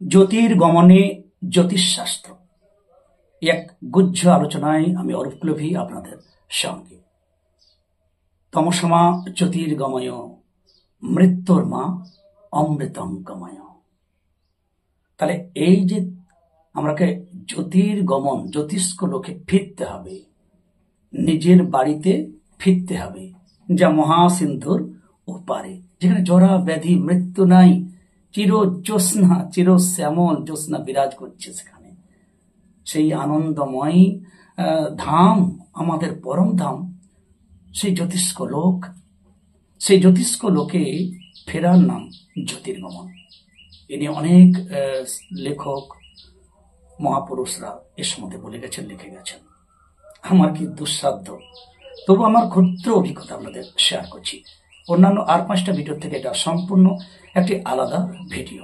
জ্যোতির্গমনে জ্যোতিষশাস্ত্র এক গুচ্ছ আলোচনায় আমি অরূপ কুলভী আপনাদের সঙ্গে। তমসমা জ্যোতির্গময় মৃত্যুর মা অমৃতং গময়। তাহলে এই যে আমাকে জ্যোতির্গমন জ্যোতিষ্ক লোকে ফিরতে হবে, নিজের বাড়িতে ফিরতে হবে, যা মহাসিন্ধুর ওপারে, যেখানে জরা ব্যাধি মৃত্যু নাই, চির জ্যোৎস্না চির শ্যামল জ্যোৎস্না বিরাজ করছে সেখানে। সেই আনন্দময় ধাম, আমাদের পরম ধাম, সেই জ্যোতিষ্ক লোক। সেই জ্যোতিষ্ক লোকে ফেরার নাম জ্যোতির্গমন। এ নিয়ে অনেক লেখক মহাপুরুষরা এর সম্বন্ধে বলে গেছেন, লিখে গেছেন। আমার কি দুঃসাধ্য, তবু আমার ক্ষুদ্র অভিজ্ঞতা আপনাদের শেয়ার করছি। অন্যান্য আর 5টা ভিডিও থেকে এটা সম্পূর্ণ একটি আলাদা ভিডিও।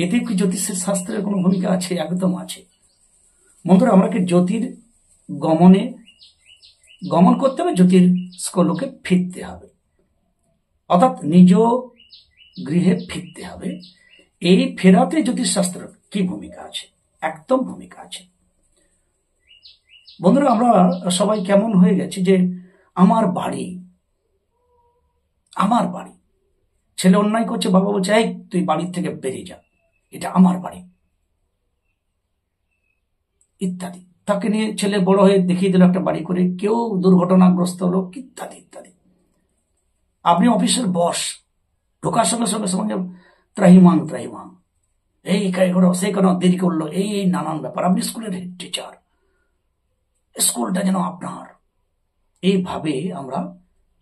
এতে কি জ্যোতিষের শাস্ত্রের কোনো ভূমিকা আছে? একদম আছে। বন্ধুরা, আমাকে গমন করতে হবে, জ্যোতির্লোকে ফিরতে হবে, অর্থাৎ নিজ গৃহে ফিরতে হবে। এই ফেরাতে জ্যোতিষশাস্ত্রের কি ভূমিকা আছে? একদম ভূমিকা আছে। বন্ধুরা, আমরা সবাই কেমন হয়ে গেছি যে আমার বাড়ি, ছেলে অন্যায় করছে, বাবা বলছে এই তুই বাড়ির থেকে বেরিয়ে যা, এটা আমার বাড়ি ইত্যাদি। তাকে নিয়ে ছেলে বড় হয়ে দেখিয়ে দিল একটা বাড়ি করে, কেউ দুর্ঘটনাগ্রস্ত হলো ইত্যাদি ইত্যাদি। আপনি অফিসের বস, ঢোকার সঙ্গে সঙ্গে সঙ্গে ত্রাহিমাং এই করো, সেই কেন দেরি করলো, এই নানান ব্যাপার। আপনি স্কুলের হেড টিচার, স্কুলটা যেন আপনার। এইভাবে আমরা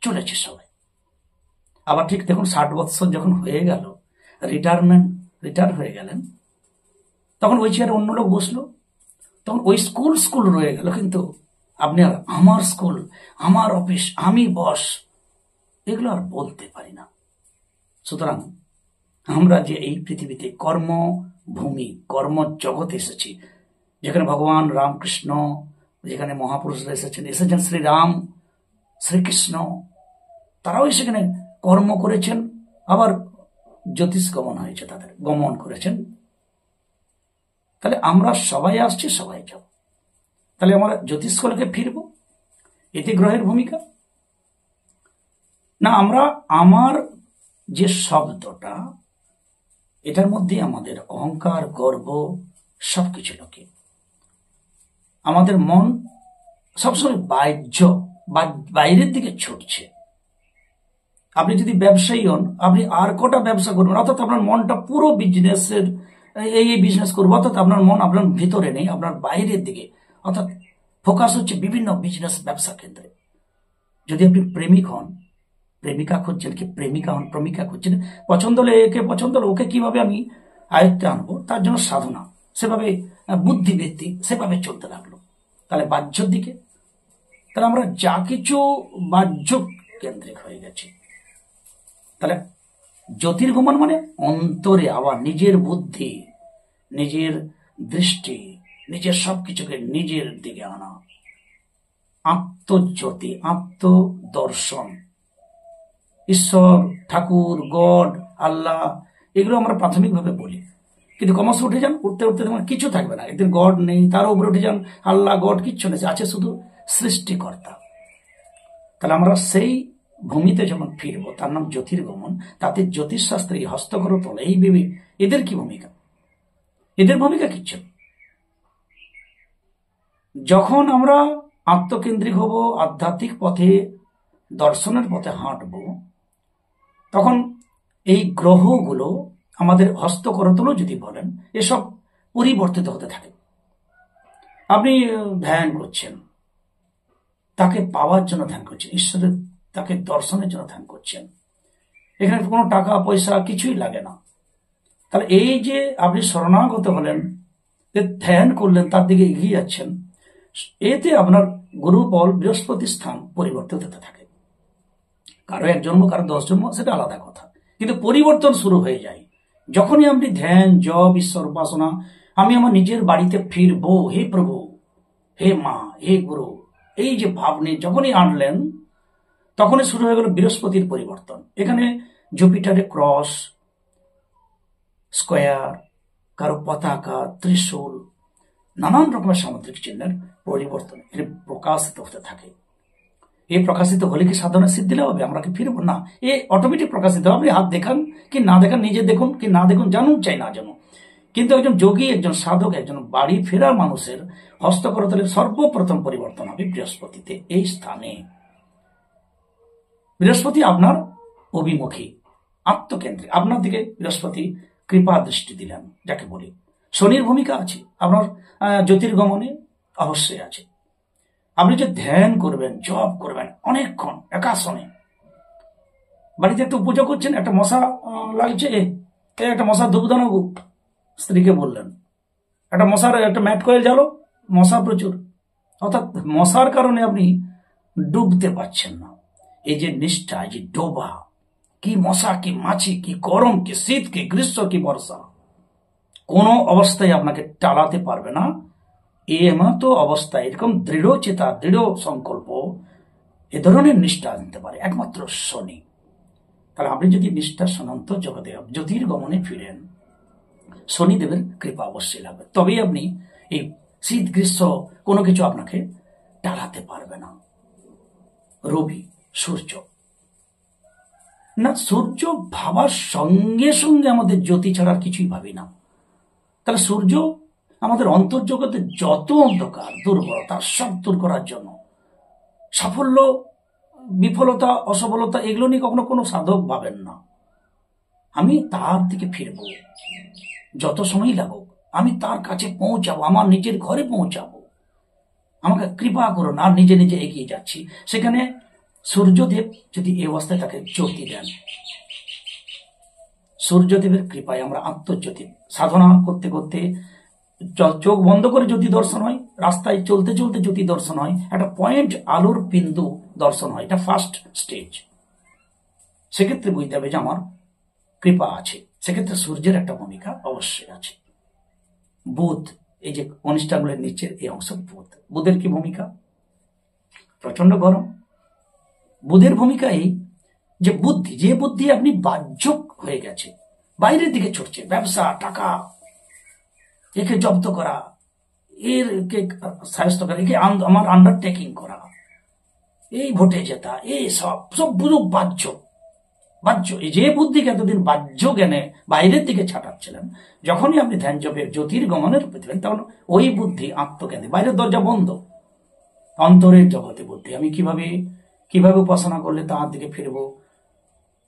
চলেছি সবাই। আবার ঠিক দেখুন, 60 বৎসর যখন হয়ে গেল, রিটায়ার হয়ে গেলেন, তখন ওই চেয়ারে অন্য লোক বসলো, তখন ওই স্কুল রয়ে গেল, কিন্তু আপনি আর আমার স্কুল, আমার অফিস, আমি বস, এগুলো আর বলতে পারি না। সুতরাং আমরা যে এই পৃথিবীতে কর্মভূমি, কর্মজগতে এসেছি, যেখানে ভগবান রামকৃষ্ণ, যেখানে মহাপুরুষরা এসেছেন শ্রীরাম, শ্রীকৃষ্ণ, তারাও সেখানে কর্ম করেছেন, আবার জ্যোতিষ গমন হয়েছে, তাদের গমন করেছেন। তাহলে আমরা সবাই আসছি, সবাই যাব। তাহলে আমরা জ্যোতিষ্কলোকে ফিরব, এতে গ্রহের ভূমিকা না। আমরা আমার যে শব্দটা, এটার মধ্যে আমাদের অহংকার, গর্ব সবকিছু লোকে। আমাদের মন সবসময় বাইরের দিকে ছুটছে। আপনি যদি ব্যবসায়ী হন, আপনি আর কটা ব্যবসা করবেন, অর্থাৎ আপনার মনটা পুরো বিজনেসের, এই বিজনেস করবো, অর্থাৎ আপনার মন আপনার ভিতরে নেই, আপনার বাইরের দিকে, অর্থাৎ ফোকাস হচ্ছে বিভিন্ন বিজনেস, ব্যবসা ক্ষেত্রে। যদি আপনি প্রেমিক হন, প্রেমিকা খুঁজছেন, কি প্রেমিকা হন, প্রেমিকা খুঁজছেন, পছন্দ হলে একে, পছন্দ হলে ওকে কিভাবে আমি আয়ত্তে আনবো, তার জন্য সাধনা, সেভাবে বুদ্ধিবৃত্তি, সেভাবে চলতে লাগলো। তাহলে বাহ্যর দিকে, তাহলে আমরা যা কিছু বাহ্য কেন্দ্রিক হয়ে গেছে। তাহলে জ্যোতির্গমন মানে অন্তরে আবার নিজের বুদ্ধি, নিজের দৃষ্টি, নিজের সবকিছুকে নিজের দিকে আনা, আত্মজ্যোতি, আত্মদর্শন। ঈশ্বর, ঠাকুর, গড, আল্লাহ, এগুলো আমরা প্রাথমিকভাবে বলি, কিন্তু ক্রমশ উঠে যান, উঠতে তোমার কিছু থাকবে না। এদের গড নেই, তারও উপরে উঠে যান, আল্লাহ, গড কিচ্ছু নেই, আছে শুধু সৃষ্টিকর্তা। তাহলে আমরা সেই ভূমিতে যখন ফিরবো, তার নাম জ্যোতির্গমন। তাতে জ্যোতিষশাস্ত্রে হস্তকরতল, এই ভেবে এদের কি ভূমিকা? এদের ভূমিকা কিচ্ছু। যখন আমরা আত্মকেন্দ্রিক হব, আধ্যাত্মিক পথে, দর্শনের পথে হাঁটব, তখন এই গ্রহগুলো, আমাদের হস্তকরতলও যদি বলেন, এসব পরিবর্তিত হতে থাকে। আপনি ধ্যান করছেন, তাকে পাওয়ার জন্য ধ্যান করছেন, ঈশ্বরের তাকে দর্শনের জন্য ধ্যান করছেন। এখানে কোনো টাকা পয়সা কিছুই লাগে না। তাহলে এই যে আপনি শরণাগত হলেন, ধ্যান করলেন, তার দিকে এগিয়ে যাচ্ছেন, এতে আপনার গুরু বল, বৃহস্পতি স্থান পরিবর্তিত হতে থাকে। কারো 1 জন্ম, কারো 10 জন্ম, সেটা আলাদা কথা, কিন্তু পরিবর্তন শুরু হয়ে যায় যখনই আপনি ধ্যান, জপ, ঈশ্বর উপাসনা, আমি আমার নিজের বাড়িতে ফিরবো, হে প্রভু, হে মা, হে গুরু, এই যে ভাব নিয়ে যখনই আনলেন, তখনই শুরু হয়ে গেল বৃহস্পতির পরিবর্তন। এখানে জুপিটারে ক্রস, স্কোয়ার, কারো পতাকা, ত্রিশূল, নানান রকমের সামুদ্রিক চিহ্নের পরিবর্তন এর প্রকাশিত হতে থাকে। এই প্রকাশিত হলে কি সাধনা সিদ্ধি লাভ হবে? আমরা কি ফিরবো না? এ অটোমেটিক প্রকাশিত হবে। হাত দেখান কি না দেখান, নিজে দেখুন কি না দেখুন, জানুন চাই না জানুন, কিন্তু একজন যোগী, একজন সাধক, একজন বাড়ি ফেরার মানুষের হস্তকরতলের সর্বপ্রথম পরিবর্তন হবে বৃহস্পতিতে। এই স্থানে বৃহস্পতি আপনার অভিমুখী, আত্মকেন্দ্রিক, আপনার দিকে বৃহস্পতি কৃপা দৃষ্টি দিলেন যাকে বলি। শনির ভূমিকা আছে আপনার জ্যোতির্গমনে, অবশ্যই আছে। আপনি যে ধ্যান করবেন, জপ করবেন অনেকক্ষণ একাসনে, বাড়িতে একটু পুজো করছেন, একটা মশা লাগছে, একটা মশা ধূপ দাও, স্ত্রীকে বললেন একটা মশার একটা ম্যাট কয়েল জ্বালো, মশা প্রচুর, অর্থাৎ মশার কারণে আপনি ডুবতে পারছেন না। এই যে নিষ্ঠা, এই যে ডোবা, কি মশা, কি মাছি, কি গরম, কি শীত, কি গ্রীষ্ম, কি বর্ষা, কোন অবস্থায় আপনাকে টালাতে পারবে না। এমতো অবস্থায় এরকম দৃঢ় চেতা, দৃঢ় সংকল্প, এ ধরনের নিষ্ঠা আনতে পারে একমাত্র শনি। তাহলে আপনি যদি নিষ্ঠার সনান্ত জগতে জ্যোতির্গমনে ফিরেন, শনিদেবের কৃপা অবশ্যই লাগবে, তবেই আপনি এই শীত গ্রীষ্ম কোনো কিছু আপনাকে টালাতে পারবে না। রবি, সূর্য, না সূর্য ভাবার সঙ্গে সঙ্গে আমাদের জ্যোতি ছাড়ার কিছুই ভাবি না। তাহলে সূর্য আমাদের অন্তর্জগতে যত অন্ধকার, দুর্বলতা সব দূর করার জন্য, সাফল্য, বিফলতা, অসফলতা এগুলো নিয়ে কখনো কোনো সাধক ভাবেন না। আমি তার দিকে ফিরব, যত সময় লাগুক আমি তার কাছে পৌঁছাবো, আমার নিজের ঘরে পৌঁছাবো, আমাকে কৃপা করুন। আর নিজে নিজে এগিয়ে যাচ্ছি। সেখানে সূর্যদেব যদি এই অবস্থায় তাকে জ্যোতি দেন, সূর্যদেবের কৃপায় আমরা আত্মজ্যোতি সাধনা করতে করতে, চোখ বন্ধ করে জ্যোতি দর্শন হয়, রাস্তায় চলতে চলতে জ্যোতি দর্শন হয়, একটা পয়েন্ট আলোর বিন্দু দর্শন হয়, এটা ফার্স্ট স্টেজ। সেক্ষেত্রে বুঝতে হবে যে আমার কৃপা আছে। সেক্ষেত্রে সূর্যের একটা ভূমিকা অবশ্যই আছে। বুধ, এই যে কনিষ্ঠাগুলোর নিচের এই অংশ বুধ, বুধের কি ভূমিকা? প্রচন্ড গরম। বুধের ভূমিকা এই যে বুদ্ধি, যে বুদ্ধি আপনি বাহ্যক হয়ে গেছে, বাইরের দিকে ছুটছে, ব্যবসা, টাকা, একে জব্দ করা, এর সাহায্য করা, একে আমার আন্ডারটেকিং করা, এই ভোটে জেতা, এই সব বুঝুক বাহ্য। এই যে বুদ্ধিকে এতদিন বাহ্য জ্ঞানে বাইরের দিকে ছাটাচ্ছিলেন, যখনই আপনি ধ্যান জপের জ্যোতির্গমনের উপর দিলেন, তখন ওই বুদ্ধি আত্মজ্ঞানে, বাইরের দরজা বন্ধ, অন্তরের জগতে বুদ্ধি। আমি কিভাবে উপাসনা করলে তার দিকে ফিরবো,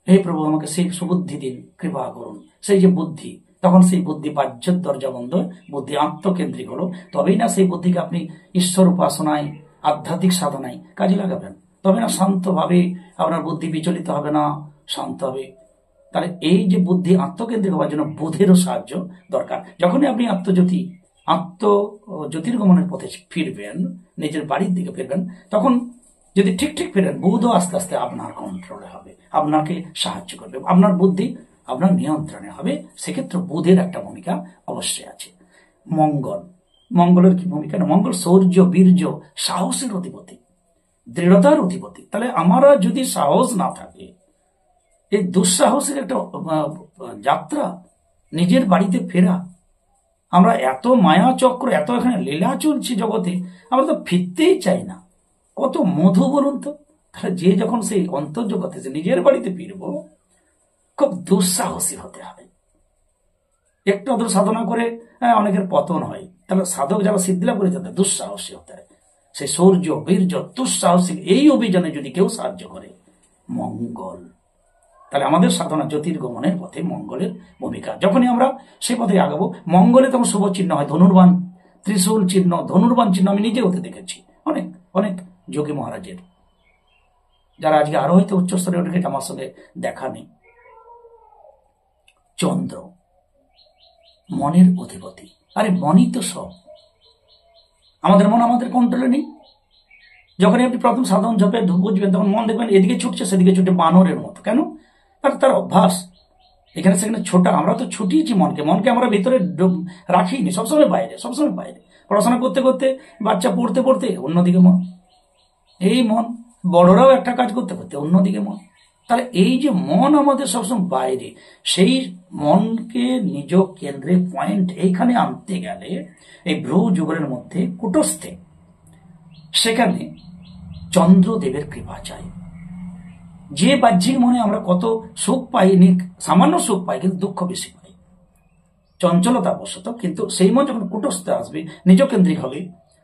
হে প্রভু আমাকে সেই সুবুদ্ধি দিন, কৃপা করুন। সেই যে বুদ্ধি, তখন সেই বুদ্ধি বাহ্যের দরজা বন্ধ, বুদ্ধি আত্মকেন্দ্রিক হলো। তবেই না সেই বুদ্ধিকে আপনি ঈশ্বর উপাসনায়, আধ্যাত্মিক সাধনায় কাজে লাগাবেন। তবে না শান্তভাবে আপনার বুদ্ধি বিচলিত হবে না, শান্ত হবে। তাহলে এই যে বুদ্ধি আত্মকেন্দ্রিক হওয়ার জন্য বুধেরও সাহায্য দরকার। যখনই আপনি জ্যোতির্গমনের পথে ফিরবেন, নিজের বাড়ির দিকে ফিরবেন, তখন যদি ঠিক ফিরেন, বুধও আস্তে আস্তে আপনার কন্ট্রোলে হবে, আপনাকে সাহায্য করবে, আপনার বুদ্ধি আপনার নিয়ন্ত্রণে হবে। সেক্ষেত্রে বুধের একটা ভূমিকা অবশ্যই আছে। মঙ্গলের কি ভূমিকা? না, মঙ্গল শৌর্য, বীর্য, সাহসের অধিপতি, দৃঢ়তার অধিপতি। তাহলে আমরা যদি সাহস না থাকে, এই দুঃসাহসের একটা যাত্রা, নিজের বাড়িতে ফেরা, আমরা এত মায়া চক্র, এত এখানে লীলা চলছে জগতে, আমরা তো ফিরতেই চাই না। কত মধু বলুন তো। তাহলে যে যখন সেই অন্তর্জগতে নিজের বাড়িতে ফিরব, খুব দুঃসাহসী হতে হবে। একটু আদর সাধনা করে অনেকের পতন হয়। তাহলে সাধক যারা সিদ্ধিলাভ করে তাদের দুঃসাহসী হতে হয়। সেই শৌর্য, বীর্য, দুঃসাহসী এই অভিযানে যদি কেউ সাহায্য করে, মঙ্গল। তাহলে আমাদের সাধনা জ্যোতির্গমনের পথে মঙ্গলের ভূমিকা। যখনই আমরা সে পথে আগাবো, মঙ্গলে তখন শুভ চিহ্ন হয় ধনুর্বাণ, ত্রিশূল চিহ্ন, ধনুর্বাণ চিহ্ন আমি নিজে হতে দেখেছি অনেক যোগী মহারাজের, যারা আজকে আরো হয়তো উচ্চস্তরে উঠে গেছে, আমার সঙ্গে দেখা নেই। চন্দ্র, মনের অধিপতি। আরে মনই তো সব। আমাদের মন আমাদের কন্ট্রোলে নেই। যখনই আপনি প্রথম সাধারণ জপে বুঝবেন, তখন মন দেখবেন এদিকে ছুটছে, সেদিকে ছুটে বানরের মতো। কেন? তার অভ্যাস এখানে সেখানে ছোটা। আমরা তো ছুটিয়েছি মনকে আমরা ভিতরে রাখিনি, সবসময় বাইরে। পড়াশোনা করতে করতে, বাচ্চা পড়তে পড়তে অন্যদিকে মন, এই মন, বড়রাও একটা কাজ করতে করতে অন্যদিকে মন। তাহলে এই যে মন আমাদের সবসময় বাইরে, সেই মনকে নিজ কেন্দ্রে পয়েন্ট এইখানে আনতে গেলে এই ভ্রু যুগলের মধ্যে কুটস্থে, সেখানে চন্দ্রদেবের কৃপা চাই। যে বাহ্যিক মনে আমরা কত সুখ পাই, সামান্য সুখ পাই, কিন্তু দুঃখ বেশি পাই চঞ্চলতা বশত। কিন্তু সেই মন যখন কুটস্থে আসবে, নিজ কেন্দ্রিক হবে,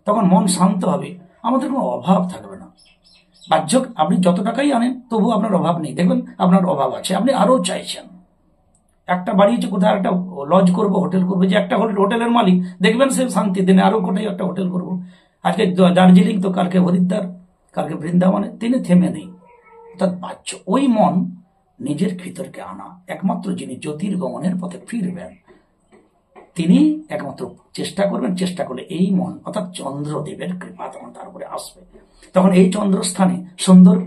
তখন মন শান্ত হবে, আমাদের কোনো অভাব থাকবে না। বাহ্য আপনি যত টাকাই আনেন তবু আপনার অভাব নেই, দেখবেন আপনার অভাব আছে, আপনি আরো চাইছেন। একটা বাড়ি কোথায় একটা লজ করবো, হোটেল করবো, যে একটা হোটেলের মালিক দেখবেন সে শান্তি দিনে আরো কোথায় একটা হোটেল করবো। আজকে দার্জিলিং তো কালকে হরিদ্বার, কালকে বৃন্দাবনে, তিনি থেমে নেই। অর্থাৎ বাহ্য ওই মন নিজের ভিতরকে আনা, একমাত্র যিনি জ্যোতির্গমনের পথে ফিরবেন তিনি একমাত্র চেষ্টা করবেন। চেষ্টা করলে এই মন অর্থাৎ চন্দ্রদেবের কৃপা তখন তার উপরে আসবে। তখন এই চন্দ্রস্থানে সুন্দর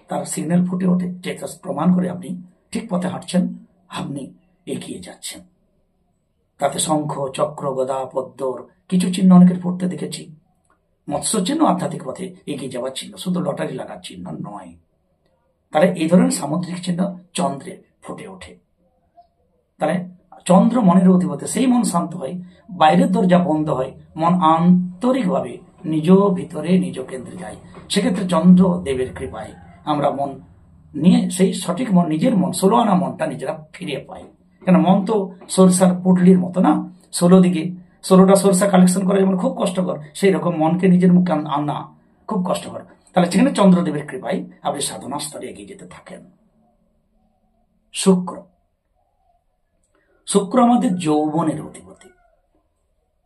তার সিগন্যাল ফুটে ওঠে, যেটা প্রমাণ করে আপনি ঠিক পথে হাঁটছেন, আপনি এগিয়ে যাচ্ছেন। তাতে শঙ্খ, চক্র, গদা, পদ্মর কিছু চিহ্ন অনেকের ফুটতে দেখেছি। মৎস্য চিহ্ন আধ্যাত্মিক পথে এগিয়ে যাওয়ার চিহ্ন, শুধু লটারি লাগার চিহ্ন নয়। তাহলে এই ধরনের সামুদ্রিক চিহ্ন চন্দ্রে ফুটে ওঠে। তাহলে চন্দ্র মনের অধিপতি, সেই মন শান্ত হয়, বাইরের দরজা বন্ধ হয়, মন আন্তরিকভাবে নিজ ভিতরে নিজ কেন্দ্রে যায়। সেক্ষেত্রে চন্দ্র দেবের কৃপায় আমরা মন নিয়ে সেই সঠিক মন, নিজের মন, 16 আনা মনটা নিজেরা ফিরিয়ে পাই। কেন মন তো সরষার পুডলির মতো না, 16 দিকে 16টা সরষা কালেকশন করা যেমন খুব কষ্টকর, সেই রকম মনকে নিজের মুখে আনা খুব কষ্টকর। তাহলে সেখানে চন্দ্রদেবের কৃপায় আপনি সাধনা স্তরে এগিয়ে যেতে থাকেন। শুক্র, শুক্র আমাদের যৌবনের অধিপতি,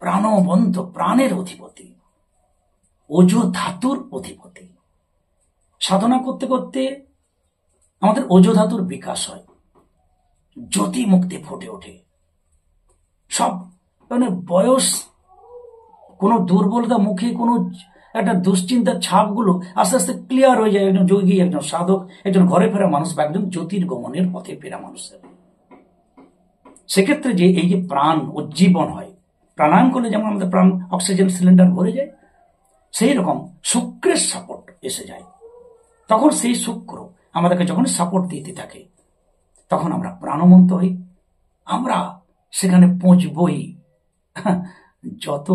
প্রাণবন্ত প্রাণের অধিপতি, ওজ ধাতুর অধিপতি। সাধনা করতে করতে আমাদের ওজ ধাতুর বিকাশ হয়, জ্যোতি মুক্তি ফুটে ওঠে। সব মানে বয়স, কোনো দুর্বলতা, মুখে কোনো একটা দুশ্চিন্তার ছাপগুলো আস্তে আস্তে ক্লিয়ার হয়ে যায়। একজন যোগী, একজন সাধক, একজন ঘরে ফেরা মানুষ বা একজন জ্যোতির্গমনের পথে ফেরা মানুষের। সেক্ষেত্রে যে এই যে প্রাণ উজ্জীবন হয়, প্রাণায়াম করলে যেমন আমাদের প্রাণ অক্সিজেন সিলিন্ডার ভরে যায়, সেই রকম শুক্রের সাপোর্ট এসে যায়। তখন সেই শুক্র আমাদেরকে যখন সাপোর্ট দিতে থাকে, তখন আমরা প্রাণবন্ত হই, আমরা সেখানে পৌঁছবই। যত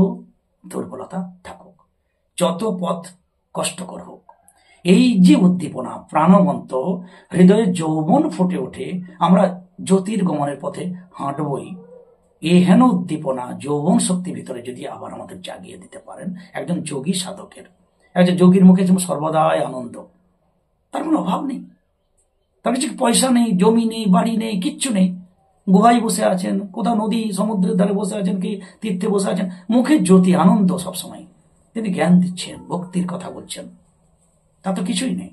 দুর্বলতা থাকুক, যত পথ কষ্টকর হোক, এই যে উদ্দীপনা, প্রাণবন্ত হৃদয়ে যৌবন ফুটে ওঠে, আমরা জ্যোতির্গমনের পথে হাঁটবই। এই হেন উদ্দীপনা, যৌবন শক্তি ভিতরে যদি আবার আমাদের জাগিয়ে দিতে পারেন একজন যোগী সাধকের, একজন যোগীর মুখে যেমন সর্বদাই আনন্দ, তার কোনো অভাব নেই, তার কিছু পয়সা নেই, জমি নেই, বাড়ি নেই, কিচ্ছু নেই, গুহায় বসে আছেন, কোথাও নদী সমুদ্রের ধারে বসে আছেন, কি তীর্থে বসে আছেন, মুখে জ্যোতি, আনন্দ সবসময়। তিনি জ্ঞান দিচ্ছেন, ভক্তির কথা বলছেন, তা তো কিছুই নেই।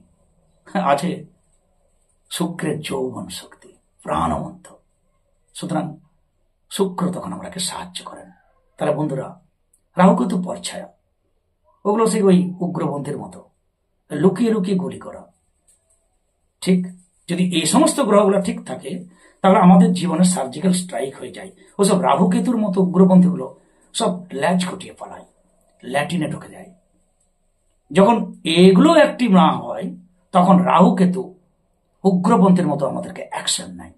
আছে শুক্রের যৌবন শক্তি, প্রাণবন্ত। সুতরাং শুক্র তখন আমাকে সাহায্য করেন। তাহলে বন্ধুরা, রাহুকেতু পরছায়া, ওগুলো সেই ওই উগ্রপন্থীর মতো লুকিয়ে লুকিয়ে গুলি করা। ঠিক যদি এই সমস্ত গ্রহগুলো ঠিক থাকে, তাহলে আমাদের জীবনে সার্জিক্যাল স্ট্রাইক হয়ে যায়। ওসব রাহুকেতুর মতো উগ্রপন্থীগুলো সব ল্যাজ ঘটিয়ে পালায়, ল্যাটিনে ঢুকে যায়। যখন এগুলো অ্যাক্টিভ না হয়, তখন রাহুকেতু উগ্রপন্থীর মতো আমাদেরকে অ্যাকশন নেয়।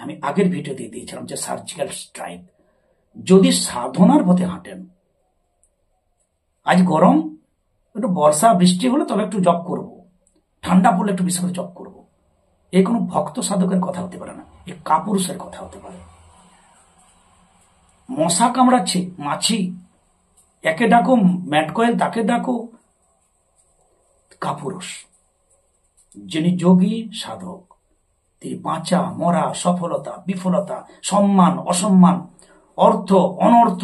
আমি আগের ভিডিও দিয়ে দিয়েছিলাম যে সার্জিক্যাল স্ট্রাইক। যদি সাধনার পথে হাঁটেন, আজ গরম, একটু বর্ষা বৃষ্টি হলে তবে একটু জব করব, ঠান্ডা পড়লে একটু বেশি করে জব করব, এই কোনো ভক্ত সাধকের কথা হতে পারে না, এই কাপুরুষের কথা হতে পারে। মশা কামড়াচ্ছে, মাছি, একে ডাকো ম্যাটকয়েল, তাকে ডাকো কাপুরুষ। যিনি যোগী সাধক, তিনি বাঁচা মরা, সফলতা বিফলতা, সম্মান অসম্মান, অর্থ অনর্থ,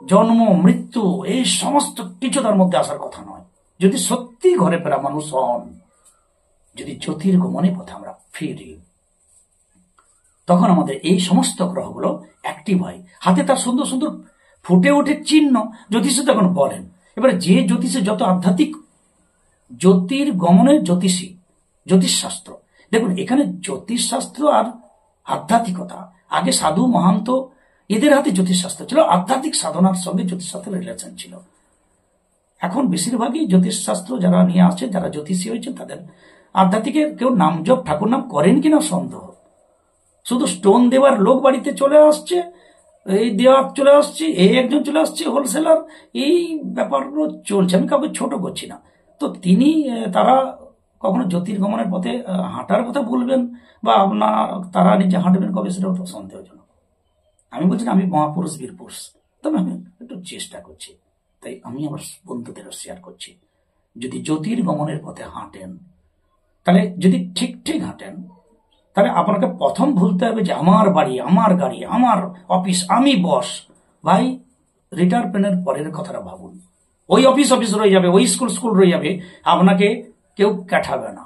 জন্ম মৃত্যু, এই সমস্ত কিছু তার মধ্যে আসার কথা নয়। যদি সত্যি ঘরে ফেরা মানুষ হন, যদি জ্যোতির্গমনের পথে আমরা ফিরি, তখন আমাদের এই সমস্ত গ্রহগুলো অ্যাক্টিভ হয়। হাতে তার সুন্দর সুন্দর ফুটে ওঠে চিহ্ন, জ্যোতিষী তখন বলেন। এবারে যে জ্যোতিষী যত আধ্যাত্মিক, জ্যোতির্গমনের জ্যোতিষী, জ্যোতিষশাস্ত্র, দেখুন এখানে জ্যোতিষশাস্ত্র আর আধ্যাত্মিকতা, আগে সাধু মহান্ত এদের হাতে জ্যোতিষশাস্ত্র ছিল, আধ্যাত্মিক সাধনার সঙ্গে জ্যোতিষশাস্ত্রের রিলেশন ছিল। এখন বেশিরভাগই জ্যোতিষশাস্ত্র যারা নিয়ে আসছেন, যারা জ্যোতিষী হয়েছেন, তাদের আধ্যাত্মিকের কেউ নামজপ ঠাকুর নাম করেন কিনা সন্দেহ। শুধু স্টোন দেওয়ার লোক বাড়িতে চলে আসছে, এই দেওয়া চলে আসছে, এই একজন চলে আসছে হোলসেলার, এই ব্যাপারগুলো চলছে। আমি কাউকে ছোট করছি না। তো তারা কখনো জ্যোতির্গমনের পথে হাঁটার কথা বলবেন বা তারা নিজে হাঁটবেন কবে, সেটাও তো সন্দেহজনক। আমি বলছি না আমি মহাপুরুষ বীর পুরুষ, তবে আমি একটু চেষ্টা করছি। তাই আমি আমার বন্ধুদেরও শেয়ার করছি, যদি জ্যোতির্গমনের পথে হাঁটেন, তাহলে যদি ঠিক ঠিক হাঁটেন, তাহলে আপনাকে প্রথম ভুলতে হবে যে আমার বাড়ি, আমার গাড়ি, আমার অফিস, আমি বস। ভাই, রিটায়ারমেন্টের পরের কথাটা ভাবুন। ওই অফিস রয়ে যাবে, ওই স্কুল রয়ে যাবে, আপনাকে কেউ কাঠাবে না।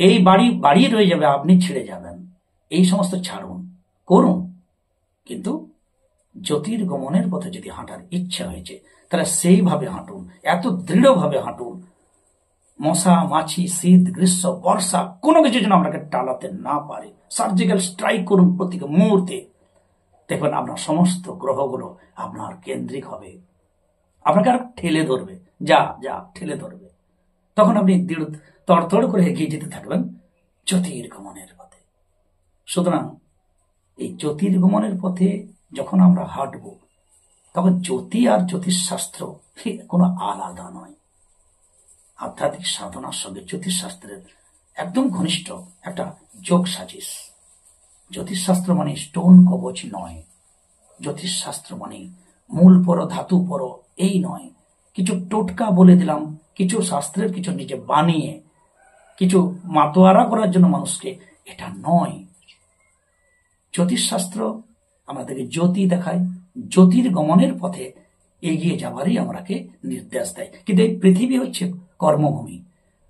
এই বাড়ি রয়ে যাবে, আপনি ছেড়ে যাবেন। এই সমস্ত ছাড়ুন, করুন, কিন্তু জ্যোতির্গমনের পথে যদি হাঁটার ইচ্ছা হয়েছে তাহলে সেইভাবে হাঁটুন, এত দৃঢ়ভাবে হাঁটুন, মশা মাছি, শীত গ্রীষ্ম বর্ষা কোনো কিছু যেন আপনাকে টালাতে না পারে। সার্জিক্যাল স্ট্রাইক করুন প্রত্যেক মুহূর্তে, দেখবেন আপনার সমস্ত গ্রহগুলো আপনার কেন্দ্রিক হবে, আপনাকে আর ঠেলে ধরবে, যা ঠেলে ধরবে। তখন আপনি তড়তড় করে এগিয়ে যেতে থাকবেন জ্যোতির্গমনের পথে। সুতরাং এই জ্যোতির্গমনের পথে যখন আমরা হাঁটব, তখন জ্যোতি আর জ্যোতিষশাস্ত্র কোনো আলাদা নয়। আধ্যাত্মিক সাধনার সঙ্গে জ্যোতিষশাস্ত্রের একদম ঘনিষ্ঠ একটা যোগ সাজিশ। জ্যোতিষশাস্ত্র মানে স্টোন কবচ নয়, জ্যোতিষশাস্ত্র মানে মূল পড়ো ধাতু পড়ো এই নয়। কিছু টোটকা বলে দিলাম, কিছু শাস্ত্রের কিছু নিজে বানিয়ে কিছু মাতোয়ারা করার জন্য মানুষকে, এটা নয়। জ্যোতিষশাস্ত্র আমাদেরকে জ্যোতি দেখায়, জ্যোতির্গমনের পথে এগিয়ে যাবারই আমাকে নির্দেশ দেয়। কিন্তু এই পৃথিবী হচ্ছে কর্মভূমি।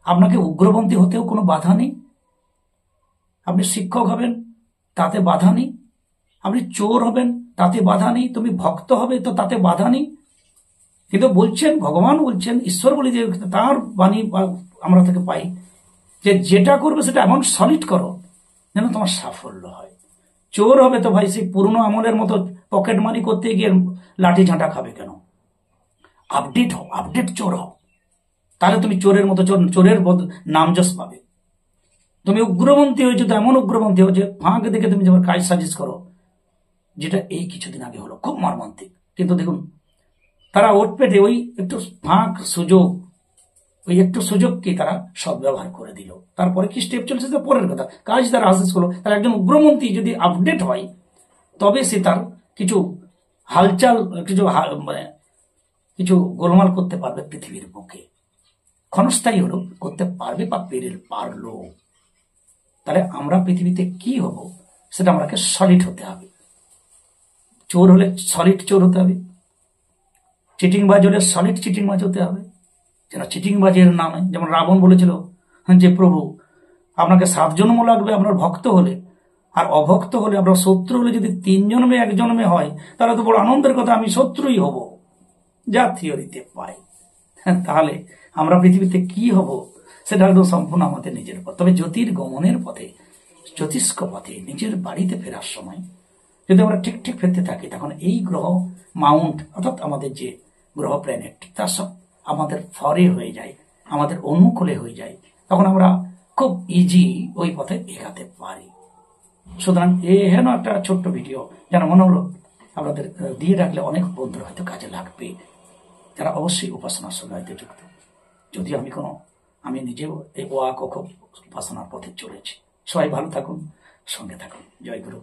আপনাকে উগ্রপন্থী হতেও কোনো বাধা নেই, আপনি শিক্ষক হবেন তাতে বাধা নেই, আপনি চোর হবেন তাতে বাধা নেই, তুমি ভক্ত হবে তো তাতে বাধা নেই। কিন্তু বলছেন, ভগবান বলছেন, ঈশ্বর বলে যে তার বাণী আমরা থেকে পাই যে যেটা করবে সেটা এমন সলিড করো যেন তোমার সাফল্য হয়। চোর হবে তো ভাই সেই পুরনো আমলের মতো পকেট মানি করতে গিয়ে লাঠি ঝাঁটা খাবে কেন? আপডেট হও, আপডেট চোর হও, তাহলে তুমি চোরের মতো চোরের নামযশ পাবে। তুমি উগ্রপন্থী হয়েছো তো এমন উগ্রপন্থী হও যে ফাঁক দেখে তুমি যেমন কাজ সাজিশ করো, যেটা এই কিছুদিন আগে হলো, খুব মর্মান্তিক। কিন্তু দেখুন, তারা ওট পেটে ওই একটু ফাঁক সুযোগ, ওই একটু সুযোগকে তারা সদ্ব্যবহার করে দিল। তারপরে কি স্টেপ চলছে তো পরের কথা, কাজ তারা আশেষ হলো। তারা একজন উগ্রপন্থী যদি আপডেট হয়, তবে সে তার কিছু হালচাল, কিছু গোলমাল করতে পারবে পৃথিবীর বুকে, ক্ষণস্থায়ী হলো করতে পারবে বা পারলো। তাহলে আমরা পৃথিবীতে কি হব সেটা আমাকে সলিড হতে হবে। চোর হলে সলিড চোর হতে হবে, চিটিংবাজ হলে সলিড চিটিংবাজ হতে হবে। যেন চিটিংবাজের নামে, যেমন রাবণ বলেছিল যে প্রভু আপনাকে 7 জন্ম লাগবে আপনার ভক্ত হলে, আর অভক্ত হলে, আপনার শত্রু হলে যদি 3 জন্মে 1 জন্মে হয়, তাহলে তো বড় আনন্দের কথা, আমি শত্রুই হব, যা থিওরিতে পাই। তাহলে আমরা পৃথিবীতে কি হব সেটা একদম সম্পূর্ণ আমাদের নিজের পথ। তবে জ্যোতির্গমনের পথে, জ্যোতিষ্ক পথে নিজের বাড়িতে ফেরার সময় যদি আমরা ঠিক ঠিক ফেরতে থাকি, তখন এই গ্রহ মাউন্ট অর্থাৎ আমাদের যে গ্রহ প্ল্যানেট, তার সব আমাদের ফরে হয়ে যায়, আমাদের অনুকূলে হয়ে যায়। তখন আমরা খুব ইজি ওই পথে এগাতে পারি। সুতরাং হেন একটা ছোট্ট ভিডিও যেন মনে হলো আপনাদের দিয়ে রাখলে অনেক বন্ধুরা হয়তো কাজে লাগবে, যারা অবশ্যই উপাসনার সঙ্গে হয়তো যুক্ত। যদিও আমি নিজেও এই ওয়াক উপাসনার পথে চলেছি। সবাই ভালো থাকুন, সঙ্গে থাকুন। জয় গুরু।